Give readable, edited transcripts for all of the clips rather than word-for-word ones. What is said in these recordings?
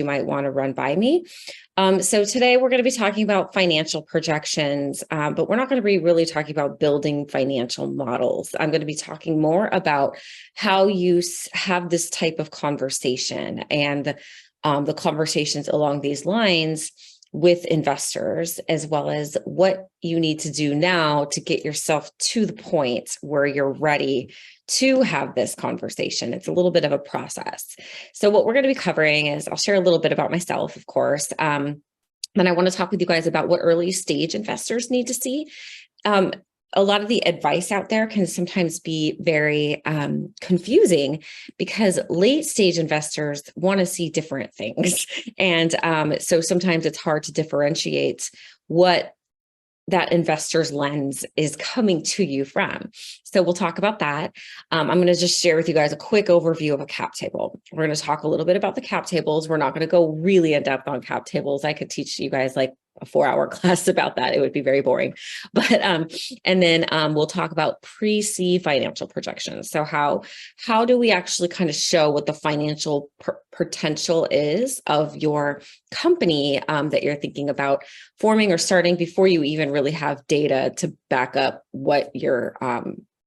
you might want to run by me. So today we're going to be talking about financial projections, but we're not going to be really talking about building financial models. I'm going to be talking more about how you have this type of conversation and the conversations along these lines with investors, as well as what you need to do now to get yourself to the point where you're ready to have this conversation. It's a little bit of a process. So what we're going to be covering is, I'll share a little bit about myself, of course. Then I want to talk with you guys about what early stage investors need to see. A lot of the advice out there can sometimes be very confusing because late stage investors want to see different things. And so sometimes it's hard to differentiate what that investor's lens is coming to you from. So we'll talk about that. I'm going to just share with you guys a quick overview of a cap table. We're going to talk a little bit about the cap tables. We're not going to go really in depth on cap tables. I could teach you guys like a 4-hour class about that. It would be very boring. But and then we'll talk about pre-seed financial projections. So how do we actually kind of show what the financial potential is of your company that you're thinking about forming or starting before you even really have data to back up what you're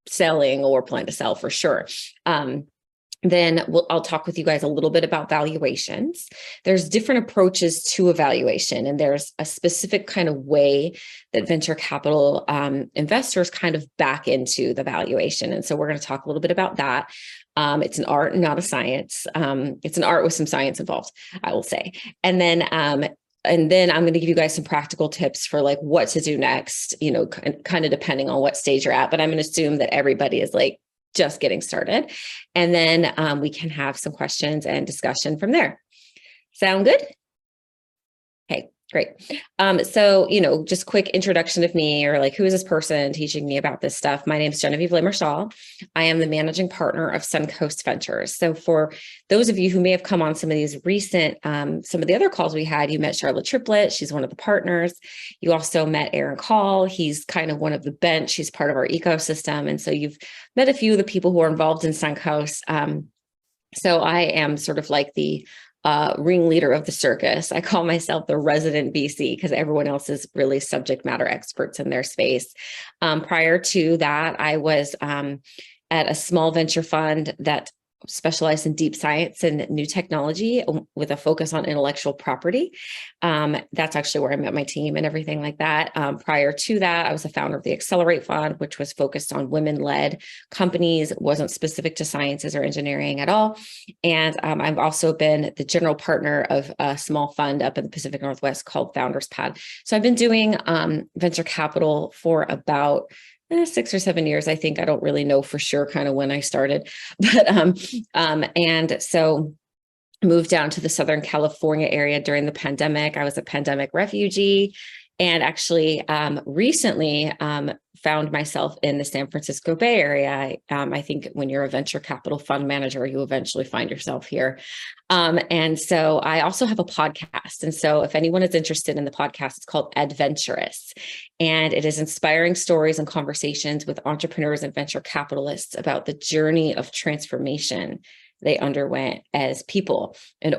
selling or plan to sell for sure. Then I'll talk with you guys a little bit about valuations. There's different approaches to evaluation, and there's a specific kind of way that venture capital investors kind of back into the valuation. And so we're going to talk a little bit about that. It's an art and not a science. It's an art with some science involved, I will say. And then I'm going to give you guys some practical tips for like what to do next, kind of depending on what stage you're at. But I'm going to assume that everybody is like just getting started. And then we can have some questions and discussion from there. Sound good? Okay, great. So, just quick introduction of me, or like, who is this person teaching me about this stuff? My name is Genevieve LeMarchal. I am the managing partner of Suncoast Ventures. So for those of you who may have come on some of these recent, some of the other calls we had, you met Charlotte Triplett. She's one of the partners. You also met Aaron Call. He's kind of one of the bench. He's part of our ecosystem. And so you've met a few of the people who are involved in Suncoast. So I am sort of like the ringleader of the circus. I call myself the resident VC because everyone else is really subject matter experts in their space. Prior to that, I was at a small venture fund that specialized in deep science and new technology with a focus on intellectual property. That's actually where I met my team and everything like that. Prior to that, I was a founder of the XXcelerate Fund, which was focused on women-led companies. It wasn't specific to sciences or engineering at all. And I've also been the general partner of a small fund up in the Pacific Northwest called FoundersPad. So I've been doing venture capital for about 6 or 7 years, I think. I don't really know for sure kind of when I started, but and so moved down to the Southern California area during the pandemic. I was a pandemic refugee, and actually recently found myself in the San Francisco Bay Area. I think when you're a venture capital fund manager, you eventually find yourself here. And so I also have a podcast. And so if anyone is interested in the podcast, it's called AdVentureous. And it is inspiring stories and conversations with entrepreneurs and venture capitalists about the journey of transformation they underwent as people in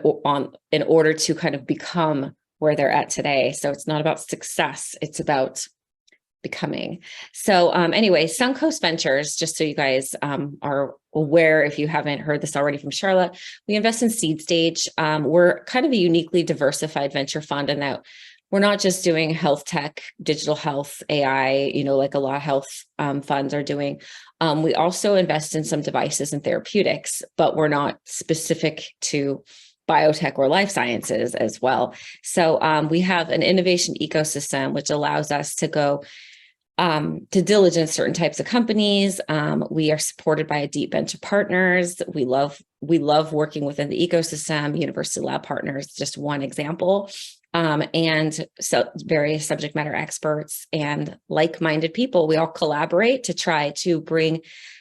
order to kind of become where they're at today. So it's not about success, it's about becoming. So anyway, Suncoast Ventures, just so you guys are aware, if you haven't heard this already from Charlotte, we invest in seed stage. We're kind of a uniquely diversified venture fund in that we're not just doing health tech, digital health, AI, like a lot of health funds are doing. We also invest in some devices and therapeutics, but we're not specific to biotech or life sciences as well. So we have an innovation ecosystem, which allows us to go to diligence certain types of companies. We are supported by a deep bench of partners. We love working within the ecosystem. University lab partners, just one example. And so various subject matter experts and like-minded people, we all collaborate to try to bring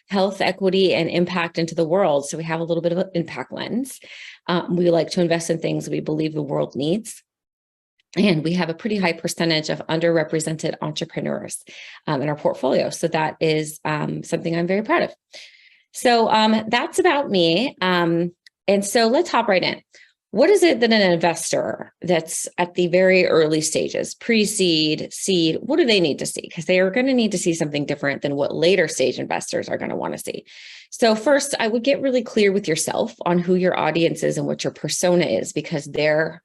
health equity and impact into the world. So we have a little bit of an impact lens. We like to invest in things we believe the world needs. And we have a pretty high percentage of underrepresented entrepreneurs in our portfolio. So that is something I'm very proud of. So that's about me. And so let's hop right in. what is it that an investor that's at the very early stages, pre-seed, seed, what do they need to see? Because they are going to need to see something different than what later stage investors are going to want to see. So first, I would get really clear with yourself on who your audience is and what your persona is, because their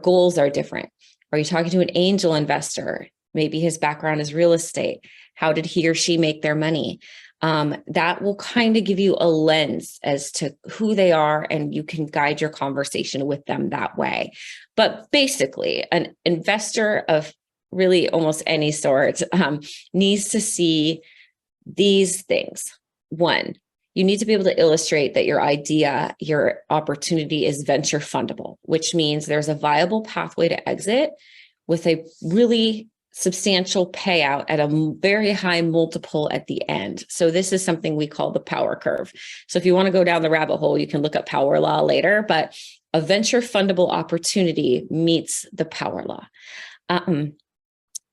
goals are different. Are you talking to an angel investor? Maybe his background is real estate. How did he or she make their money? That will kind of give you a lens as to who they are, and you can guide your conversation with them that way. But basically, an investor of really almost any sort needs to see these things. One, you need to be able to illustrate that your idea, your opportunity is venture fundable, which means there's a viable pathway to exit with a really substantial payout at a very high multiple at the end. So this is something we call the power curve. So if you want to go down the rabbit hole, you can look up power law later, but a venture fundable opportunity meets the power law.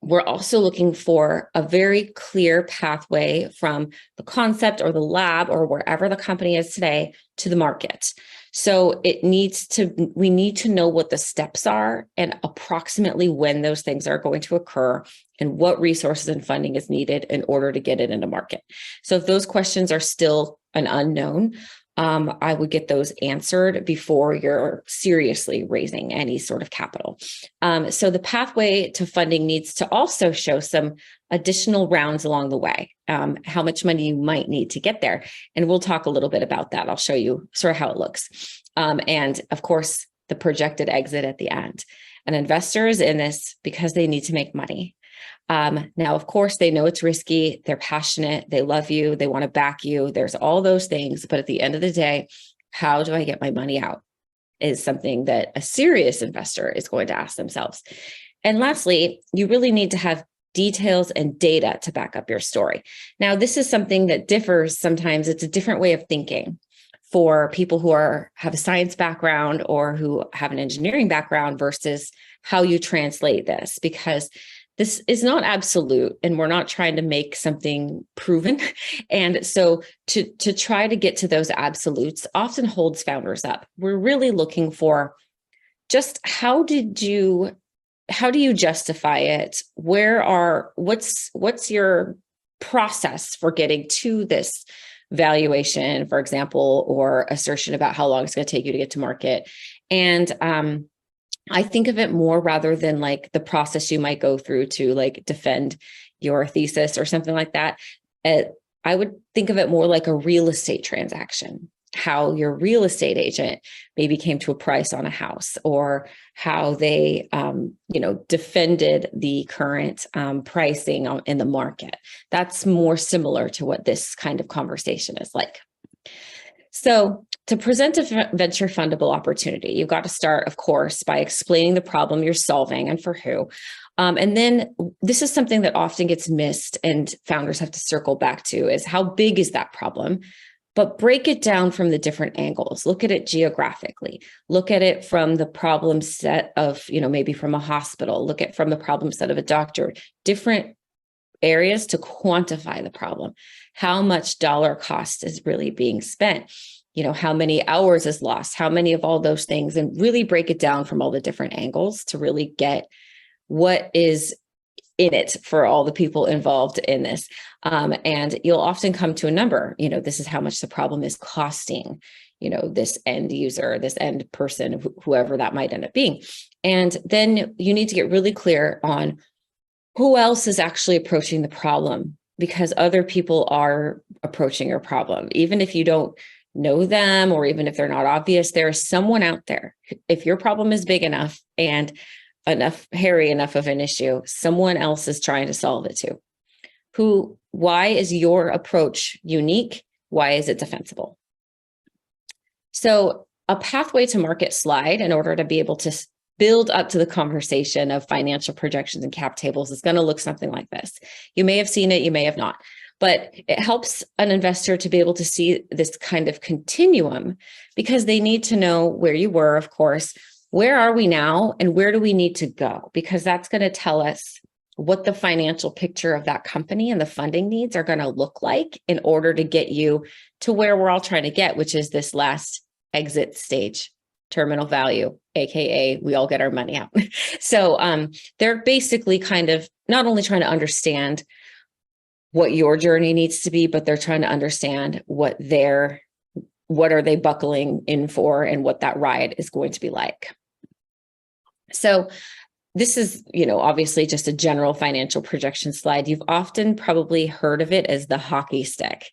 We're also looking for a very clear pathway from the concept or the lab or wherever the company is today to the market. So we need to know what the steps are and approximately when those things are going to occur and what resources and funding is needed in order to get it into market. So if those questions are still an unknown, I would get those answered before you're seriously raising any sort of capital. So the pathway to funding needs to also show some additional rounds along the way, how much money you might need to get there. And we'll talk a little bit about that. I'll show you sort of how it looks. And of course, the projected exit at the end. An investor is in this because they need to make money. Now, of course, they know it's risky. They're passionate. They love you. They want to back you. There's all those things. But at the end of the day, how do I get my money out is something that a serious investor is going to ask themselves. And lastly, you really need to have details and data to back up your story. Now, this is something that differs sometimes. It's a different way of thinking for people who have a science background or who have an engineering background versus how you translate this, because this is not absolute and we're not trying to make something proven. And so to try to get to those absolutes often holds founders up. We're really looking for just how do you justify it? What's your process for getting to this valuation, for example, or assertion about how long it's going to take you to get to market? And I think of it more rather than like the process you might go through to like defend your thesis or something like that. I would think of it more like a real estate transaction, how your real estate agent maybe came to a price on a house, or how they, defended the current pricing in the market. That's more similar to what this kind of conversation is like. So to present a venture fundable opportunity, you've got to start, of course, by explaining the problem you're solving and for who. And then this is something that often gets missed and founders have to circle back to is how big is that problem? But break it down from the different angles. Look at it geographically. Look at it from the problem set of, maybe from a hospital. Look at from the problem set of a doctor. Different areas to quantify the problem. How much dollar cost is really being spent? How many hours is lost? How many of all those things? And really break it down from all the different angles to really get what is in it for all the people involved in this. And you'll often come to a number, this is how much the problem is costing, this end user, this end person, whoever that might end up being. And then you need to get really clear on who else is actually approaching the problem, because other people are approaching your problem. Even if you don't know them, or even if they're not obvious, there is someone out there. If your problem is big enough and hairy enough of an issue, someone else is trying to solve it too. Why is your approach unique? Why is it defensible? So a pathway to market slide, in order to be able to build up to the conversation of financial projections and cap tables, is going to look something like this. You may have seen it, you may have not, but it helps an investor to be able to see this kind of continuum, because they need to know where you were, of course, where are we now, and where do we need to go? Because that's going to tell us what the financial picture of that company and the funding needs are going to look like in order to get you to where we're all trying to get, which is this last exit stage terminal value, AKA we all get our money out. So they're basically kind of not only trying to understand what your journey needs to be, but they're trying to understand what are they buckling in for and what that ride is going to be like. So this is, obviously just a general financial projection slide. You've often probably heard of it as the hockey stick.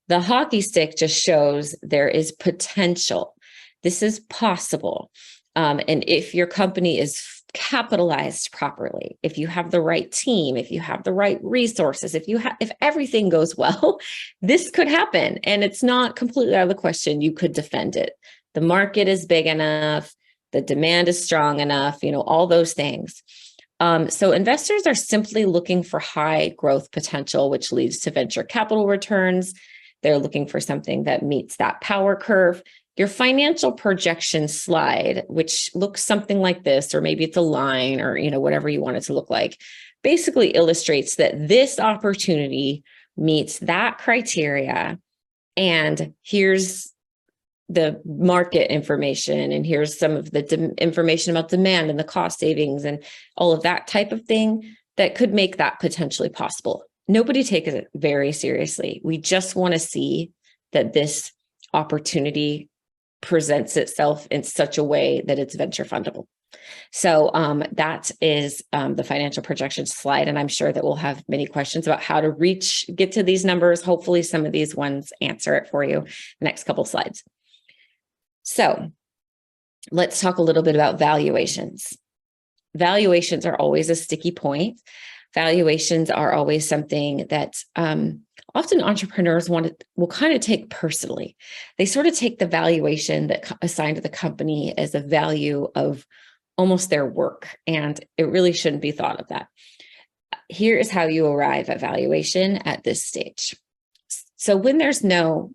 The hockey stick just shows there is potential. This is possible. And if your company is capitalized properly, if you have the right team, if you have the right resources, if everything goes well, this could happen. And it's not completely out of the question. You could defend it. The market is big enough. The demand is strong enough, all those things. So investors are simply looking for high growth potential, which leads to venture capital returns. They're looking for something that meets that power curve. Your financial projection slide, which looks something like this, or maybe it's a line or, whatever you want it to look like, basically illustrates that this opportunity meets that criteria. And here's the market information, and here's some of the information about demand and the cost savings and all of that type of thing that could make that potentially possible. Nobody takes it very seriously. We just want to see that this opportunity presents itself in such a way that it's venture fundable. So that is the financial projection slide. And I'm sure that we'll have many questions about how to get to these numbers. Hopefully some of these ones answer it for you in the next couple slides. So let's talk a little bit about valuations. Valuations are always a sticky point. Valuations are always something that often entrepreneurs will kind of take personally. They sort of take the valuation that assigned to the company as a value of almost their work, and it really shouldn't be thought of that. Here is how you arrive at valuation at this stage. So when there's no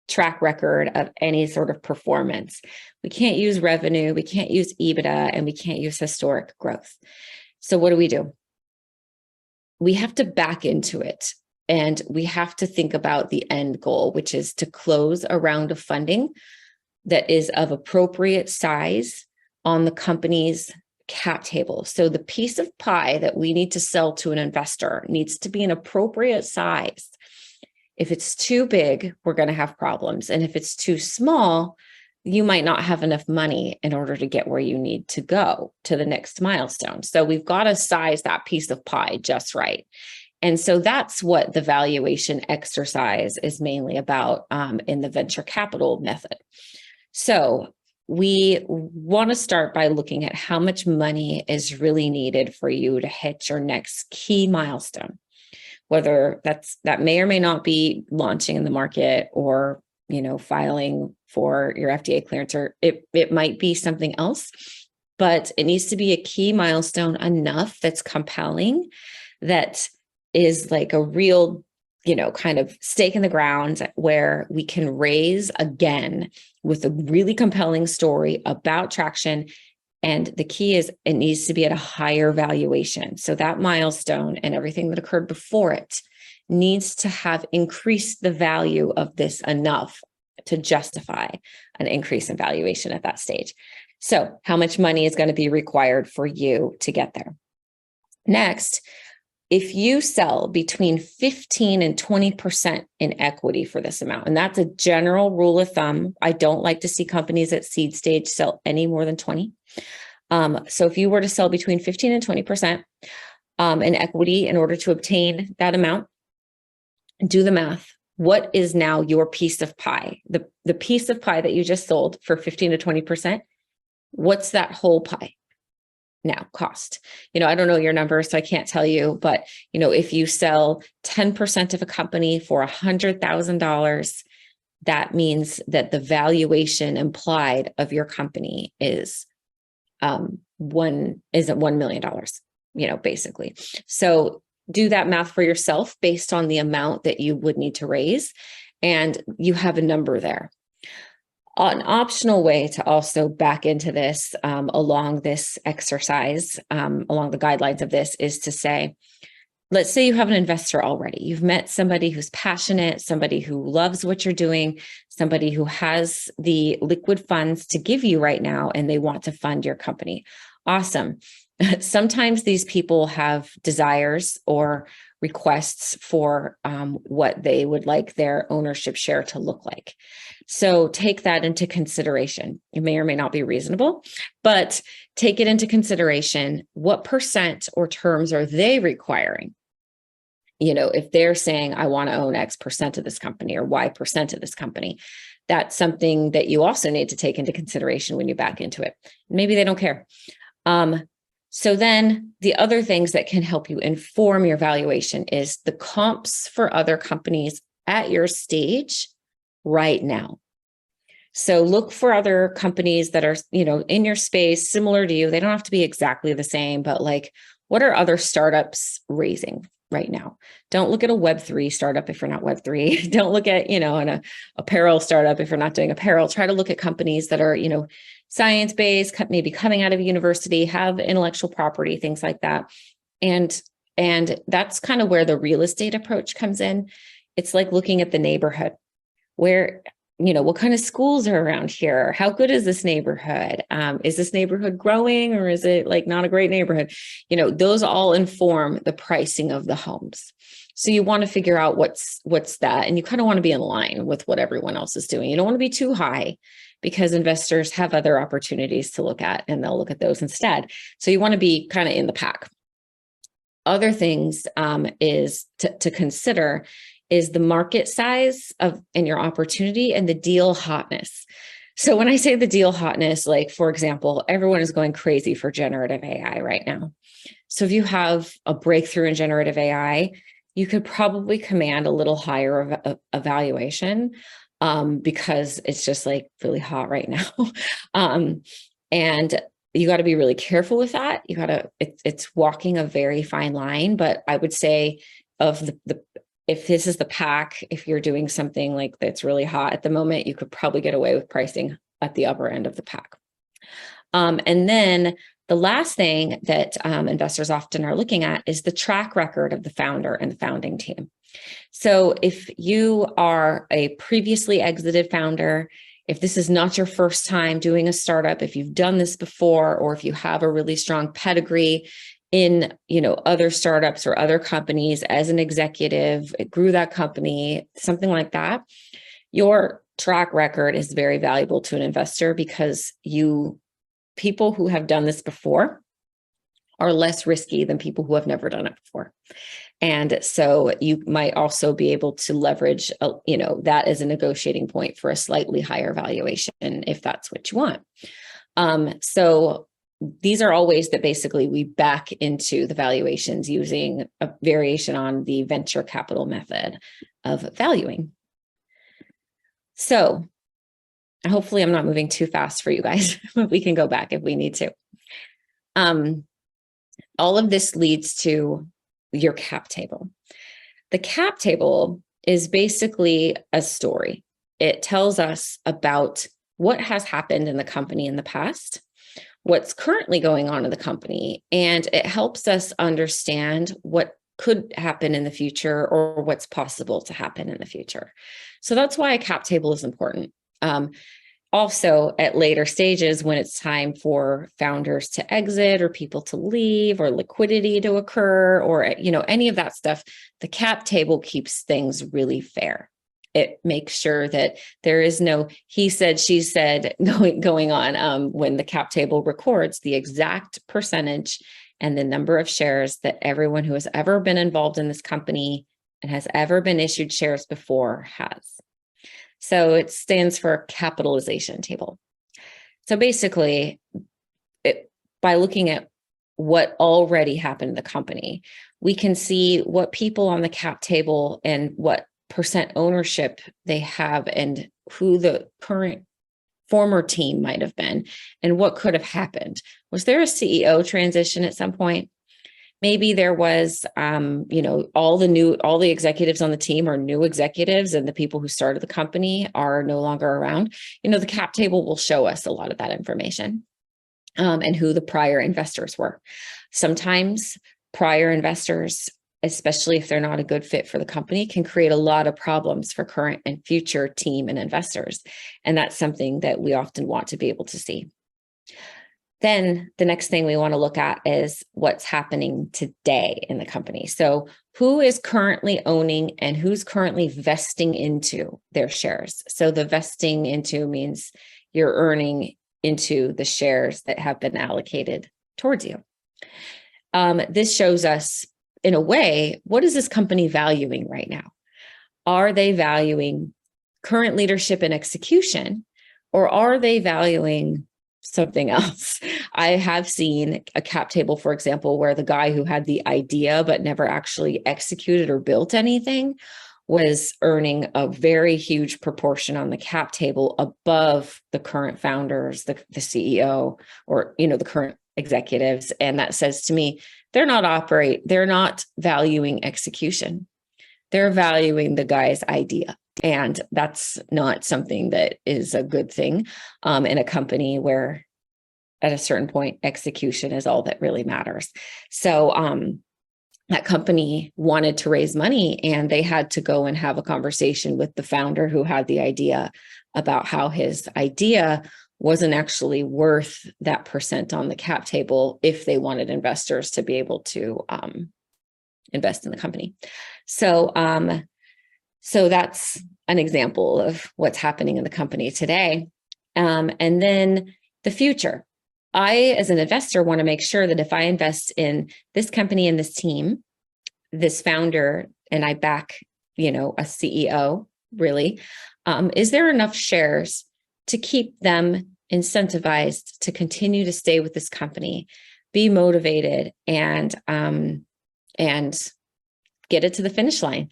track record of any sort of performance, we can't use revenue, we can't use EBITDA, and we can't use historic growth. So what do? We have to back into it. And we have to think about the end goal, which is to close a round of funding that is of appropriate size on the company's cap table. So the piece of pie that we need to sell to an investor needs to be an appropriate size. If it's too big, we're going to have problems. And if it's too small, you might not have enough money in order to get where you need to go to the next milestone. So we've got to size that piece of pie just right. And so that's what the valuation exercise is mainly about in the venture capital method. So we want to start by looking at how much money is really needed for you to hit your next key milestone, whether that may or may not be launching in the market or, filing for your FDA clearance, or it might be something else, but it needs to be a key milestone enough that's compelling, that is like a real, kind of stake in the ground where we can raise again with a really compelling story about traction. And the key is it needs to be at a higher valuation. So that milestone and everything that occurred before it needs to have increased the value of this enough to justify an increase in valuation at that stage. So how much money is going to be required for you to get there? Next, if you sell between 15 and 20% in equity for this amount, and that's a general rule of thumb. I don't like to see companies at seed stage sell any more than 20. So if you were to sell between 15 and 20% in equity in order to obtain that amount, do the math. What is now your piece of pie? The piece of pie that you just sold for 15 to 20%, what's that whole pie now cost? I don't know your numbers, so I can't tell you, but if you sell 10% of a company for $100,000, that means that the valuation implied of your company is $1 million, basically. So do that math for yourself based on the amount that you would need to raise, and you have a number there. An optional way to also back into this along this exercise, along the guidelines of this, is to say, let's say you have an investor already. You've met somebody who's passionate, somebody who loves what you're doing, somebody who has the liquid funds to give you right now, and they want to fund your company. Awesome. Sometimes these people have desires or requests for what they would like their ownership share to look like. So take that into consideration. It may or may not be reasonable, but take it into consideration. What percent or terms are they requiring? If they're saying, I want to own X percent of this company or Y percent of this company, that's something that you also need to take into consideration when you back into it. Maybe they don't care. So then the other things that can help you inform your valuation is the comps for other companies at your stage right now. So look for other companies that are, in your space, similar to you. They don't have to be exactly the same, but like, what are other startups raising right now? Don't look at a Web3 startup if you're not Web3. Don't look at, an apparel startup if you're not doing apparel. Try to look at companies that are, science-based, maybe coming out of a university, have intellectual property, things like that. And that's kind of where the real estate approach comes in. It's like looking at the neighborhood. Where, what kind of schools are around here? How good is this neighborhood? Is this neighborhood growing, or is it like not a great neighborhood? Those all inform the pricing of the homes. So you want to figure out what's that. And you kind of want to be in line with what everyone else is doing. You don't want to be too high, because investors have other opportunities to look at, and they'll look at those instead. So you want to be kind of in the pack. Other things is to consider is the market size and your opportunity and the deal hotness. So when I say the deal hotness, like, for example, everyone is going crazy for generative AI right now. So if you have a breakthrough in generative AI, you could probably command a little higher of a valuation because it's just like really hot right now. And you got to be really careful with that. It's walking a very fine line, but I would say if this is the pack, if you're doing something like that's really hot at the moment, you could probably get away with pricing at the upper end of the pack. And then the last thing that investors often are looking at is the track record of the founder and the founding team. So if you are a previously exited founder, if this is not your first time doing a startup, if you've done this before, or if you have a really strong pedigree in, other startups or other companies as an executive, it grew that company, something like that, your track record is very valuable to an investor, because people who have done this before are less risky than people who have never done it before. And so you might also be able to leverage, that as a negotiating point for a slightly higher valuation if that's what you want. So these are all ways that basically we back into the valuations using a variation on the venture capital method of valuing. So hopefully I'm not moving too fast for you guys, but we can go back if we need to. All of this leads to your cap table. The cap table is basically a story. It tells us about what has happened in the company in the past, what's currently going on in the company, and it helps us understand what could happen in the future or what's possible to happen in the future. So that's why a cap table is important. Also, at later stages, when it's time for founders to exit or people to leave or liquidity to occur or, any of that stuff, the cap table keeps things really fair. It makes sure that there is no he said, she said going on when the cap table records the exact percentage and the number of shares that everyone who has ever been involved in this company and has ever been issued shares before has. So it stands for capitalization table. So basically, by looking at what already happened in the company, we can see what people on the cap table and what percent ownership they have and who the current former team might have been and what could have happened. Was there a CEO transition at some point? Maybe there was, all the executives on the team are new executives and the people who started the company are no longer around. The cap table will show us a lot of that information and who the prior investors were. Sometimes prior investors especially if they're not a good fit for the company, can create a lot of problems for current and future team and investors. And that's something that we often want to be able to see. Then the next thing we want to look at is what's happening today in the company. So who is currently owning and who's currently vesting into their shares? So the vesting into means you're earning into the shares that have been allocated towards you. This shows us, in a way, what is this company valuing right now? Are they valuing current leadership and execution, or are they valuing something else? I have seen a cap table, for example, where the guy who had the idea but never actually executed or built anything was earning a very huge proportion on the cap table above the current founders, the CEO, or the current executives. And that says to me, they're not valuing execution. They're valuing the guy's idea. And that's not something that is a good thing in a company where at a certain point, execution is all that really matters. So that company wanted to raise money, and they had to go and have a conversation with the founder who had the idea about how his idea wasn't actually worth that percent on the cap table if they wanted investors to be able to invest in the company. So that's an example of what's happening in the company today. And then the future. I, as an investor, want to make sure that if I invest in this company and this team, this founder, and I back, a CEO, really, is there enough shares to keep them incentivized to continue to stay with this company, be motivated, and get it to the finish line?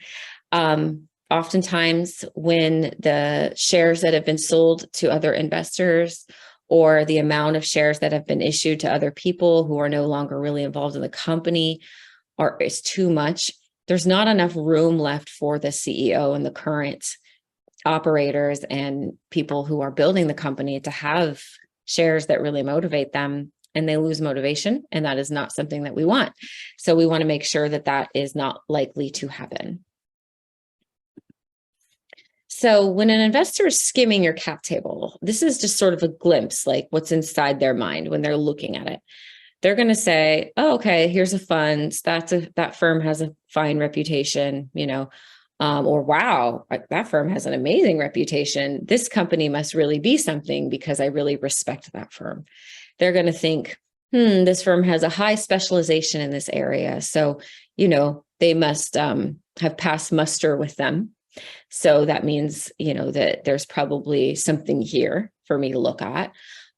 Oftentimes, when the shares that have been sold to other investors, or the amount of shares that have been issued to other people who are no longer really involved in the company is too much, there's not enough room left for the CEO and the current operators and people who are building the company to have shares that really motivate them, and they lose motivation. And that is not something that we want. So we want to make sure that that is not likely to happen. So when an investor is skimming your cap table, this is just sort of a glimpse, like what's inside their mind when they're looking at it. They're going to say, oh, okay, here's a fund. That firm has a fine reputation, or wow, that firm has an amazing reputation. This company must really be something because I really respect that firm. They're going to think, this firm has a high specialization in this area. So, they must have passed muster with them. So that means, that there's probably something here for me to look at.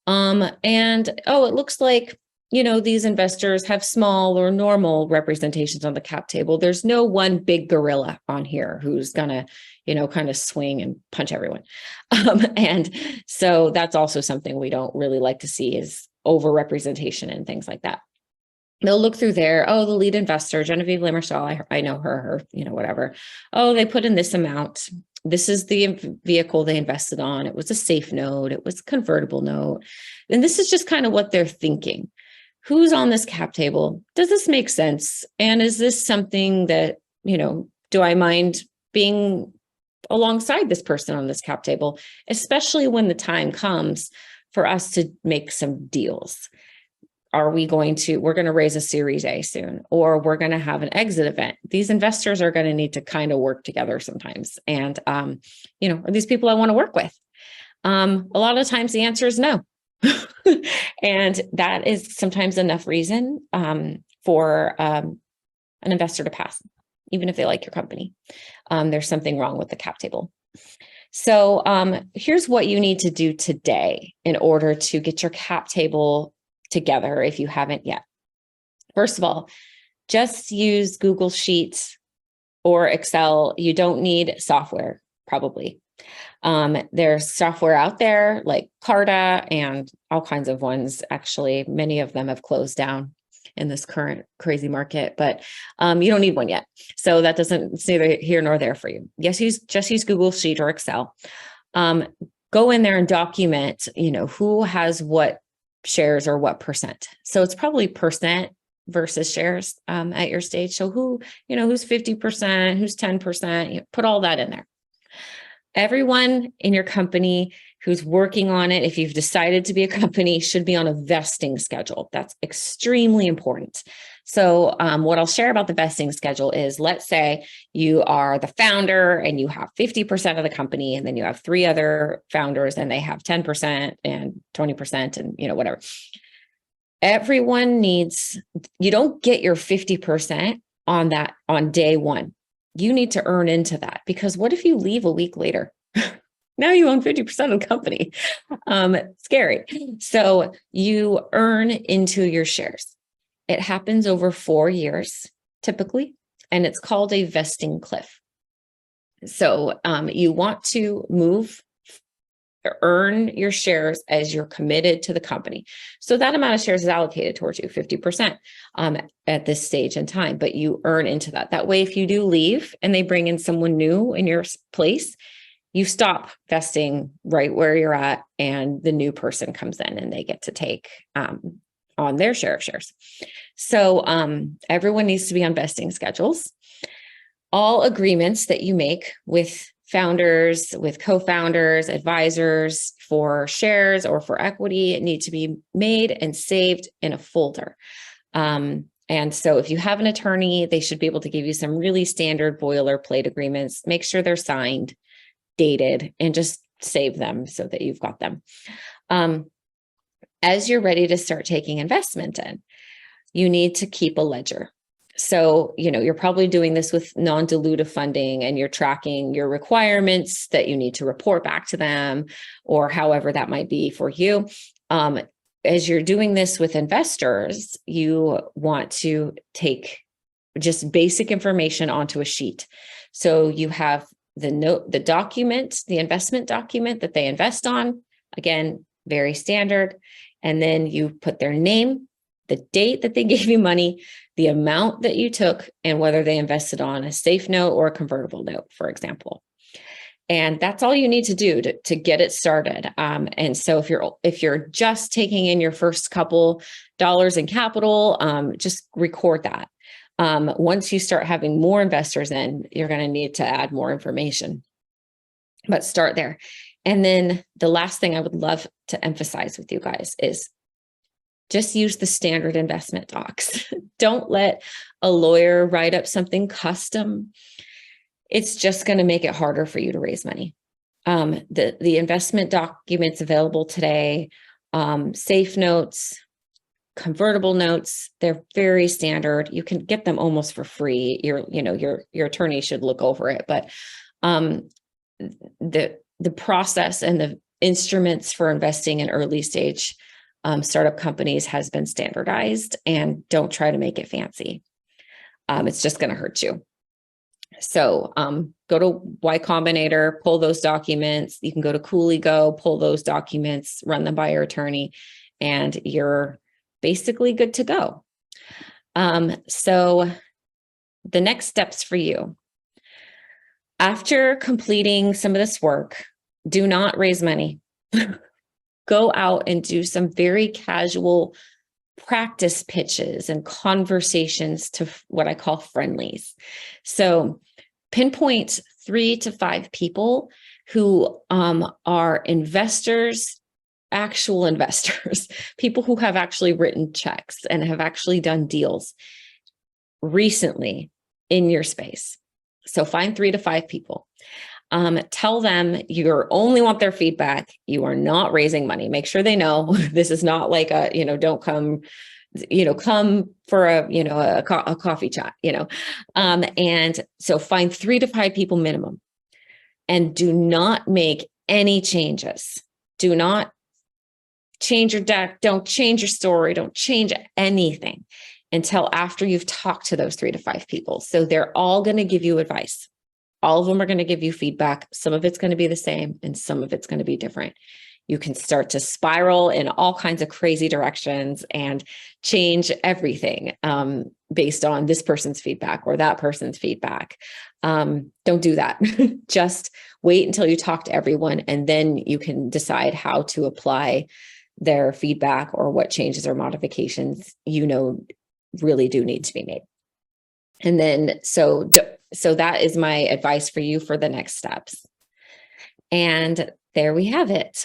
It looks like, these investors have small or normal representations on the cap table. There's no one big gorilla on here who's gonna, kind of swing and punch everyone. And so that's also something we don't really like to see, is overrepresentation and things like that. They'll look through there. Oh, the lead investor, Genevieve LeMarchal, I know her, whatever. Oh, they put in this amount. This is the vehicle they invested on. It was a safe note. It was a convertible note. And this is just kind of what they're thinking. Who's on this cap table? Does this make sense? And is this something that, do I mind being alongside this person on this cap table, especially when the time comes for us to make some deals? We're going to raise a Series A soon, or we're going to have an exit event. These investors are going to need to kind of work together sometimes. And, are these people I want to work with? A lot of times the answer is no. And that is sometimes enough reason for an investor to pass, even if they like your company. There's something wrong with the cap table. So here's what you need to do today in order to get your cap table together if you haven't yet. First of all, just use Google Sheets or Excel. You don't need software, probably. There's software out there like Carta and all kinds of ones. Actually, many of them have closed down in this current crazy market, but you don't need one yet. So it's neither here nor there for you. Just use Google Sheet or Excel. Go in there and document, who has what shares or what percent. So it's probably percent versus shares at your stage. So who's 50%, who's 10%, put all that in there. Everyone in your company who's working on it, if you've decided to be a company, should be on a vesting schedule. That's extremely important. So what I'll share about the vesting schedule is, let's say you are the founder and you have 50% of the company, and then you have 3 other founders and they have 10% and 20% and whatever. Everyone you don't get your 50% on day one. You need to earn into that, because what if you leave a week later? Now you own 50% of the company. Scary. So you earn into your shares. It happens over 4 years, typically, and it's called a vesting cliff. So you want to earn your shares as you're committed to the company. So that amount of shares is allocated towards you, 50% at this stage in time, but you earn into that. That way, if you do leave and they bring in someone new in your place, you stop vesting right where you're at, and the new person comes in and they get to take on their share of shares. So everyone needs to be on vesting schedules. All agreements that you make with founders, with co-founders, advisors for shares or for equity need to be made and saved in a folder. And so if you have an attorney, they should be able to give you some really standard boilerplate agreements. Make sure they're signed, dated, and just save them so that you've got them. As you're ready to start taking investment in, you need to keep a ledger. So, you're probably doing this with non-dilutive funding, and you're tracking your requirements that you need to report back to them, or however that might be for you. As you're doing this with investors, you want to take just basic information onto a sheet. So you have the document, the investment document that they invest on, again, very standard. And then you put their name, the date that they gave you money, the amount that you took, and whether they invested on a safe note or a convertible note, for example. And that's all you need to do to get it started. And so if you're just taking in your first couple dollars in capital, just record that. Once you start having more investors in, you're going to need to add more information, but start there. And then the last thing I would love to emphasize with you guys is just use the standard investment docs. Don't let a lawyer write up something custom. It's just going to make it harder for you to raise money. The investment documents available today, safe notes, convertible notes, they're very standard. You can get them almost for free. Your attorney should look over it, but the process and the instruments for investing in early stage startup companies has been standardized, and don't try to make it fancy. It's just going to hurt you. So go to Y Combinator, pull those documents. You can go to Cooley-Go, pull those documents, run them by your attorney, and you're basically good to go. So the next steps for you. After completing some of this work, do not raise money. Go out and do some very casual practice pitches and conversations to what I call friendlies. So pinpoint 3 to 5 people who are investors, actual investors, people who have actually written checks and have actually done deals recently in your space. So find 3 to 5 people. Tell them you only want their feedback. You are not raising money. Make sure they know this is not like don't come, come for a coffee chat, and so find 3 to 5 people minimum, and do not make any changes. Do not change your deck. Don't change your story. Don't change anything until after you've talked to those 3 to 5 people. So they're all going to give you advice. All of them are going to give you feedback. Some of it's going to be the same and some of it's going to be different. You can start to spiral in all kinds of crazy directions and change everything based on this person's feedback or that person's feedback. Don't do that. Just wait until you talk to everyone, and then you can decide how to apply their feedback or what changes or modifications really do need to be made. And then, so that is my advice for you for the next steps. And there we have it.